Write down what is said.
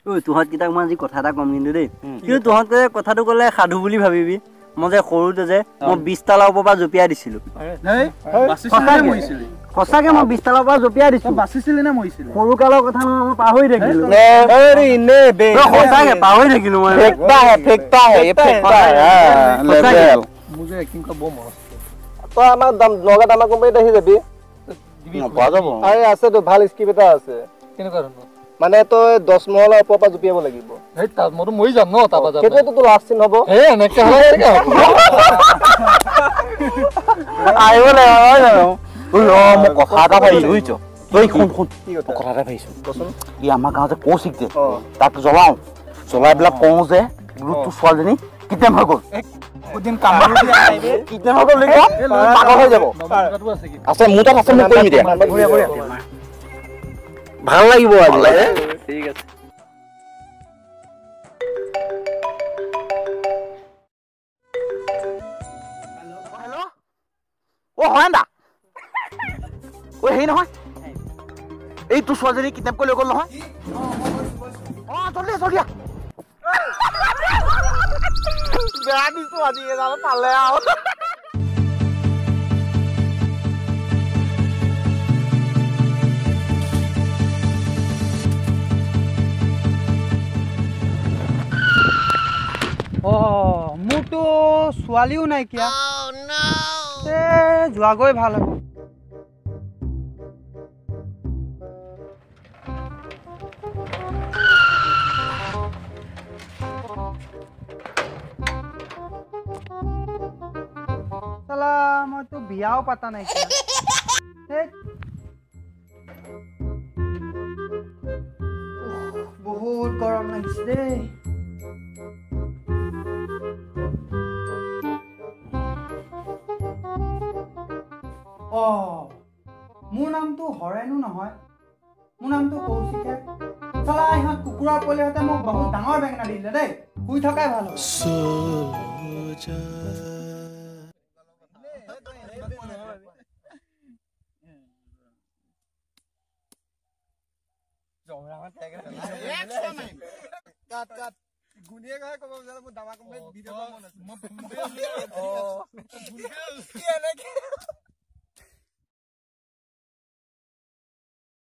ঐ তুহঁত কিটাক মই আজি কথা এটা কম কিন্তু দেই কিন্তু তুহঁতে কথাটো ক'লে সাধু বুলি ভাবিবি মই যে সৰুতে যে মই 20 তালাৰ ওপৰৰ পৰা জঁপিয়াই দিছিলোঁ সঁচাকে মই 20 তালাৰ পৰা জঁপিয়াই দিছোঁ বাচিছিলি নে মৰিছিলি সৰু কালৰ কথা মই পাহৰি থাকিলোঁ সঁচাকে পাহৰি থাকিলোঁ মই মোৰ যে এক্টিং কৰা বৰ মন তই আমাৰ নগাঁও আমাৰ কোম্পানীত আহি যাবি আৰে আছেতো ভাল স্কিপ এটা আছে কেনেকুৱা ধৰণৰ মানে তই 10 মহলাৰ ওপৰৰ পৰা জঁপিয়াব লাগিব এই তাত মইতো মৰি যাম ন তাৰপৰা যাম সেইটোৱেতো তোৰ লাষ্ট চিন হ'ব এনেকে হ'লে আহিব লাগিব মই কথা এটা ভাবিছোঁ বুজিছ তই শুন কথা এটা ভাবিছোঁ ই আমাৰ গাঁৱত যে কৌশিক যে তাক জ্বলাই পেলাই কওঁ যে তোৰ ছোৱালীজনী কিডনেপ হৈ গ'ল কিডনেপ হৈ গ'ল পাগল হৈ যাব আছে মোৰ তাত আছে মোক কৰিম এতিয়া ভাল লাগিব আজি ঠিক আছে হেল্ল' অ হয় দা ঐ হেৰি নহয় এই তোৰ ছোৱালীজনী কিডনেপ কৰি লৈ গ'ল নহয় অ জলদি জলদি বেয়া দিছো আজি এডাল পালে আৰু মোৰতো ছোৱালীও নাইকিয়া যোৱাগৈ ভাল হ'ব চালা মইতো বিয়াও পাতা নাইকিয়া বহুত গৰম লাগিছে দেই মোৰ নামটো হৰেণো নহয় মোৰ নামটো কৌশিকে চালা ইহঁত কুকুৰৰ পোৱালিহঁতে মোক বহুত ডাঙৰ বেঙেনা দিলে দেই শুই থকাই ভাল হ'ব গুণিয়ে ক'ব মোৰ দামা কোম্পানীত ভিডিঅ' মন আছে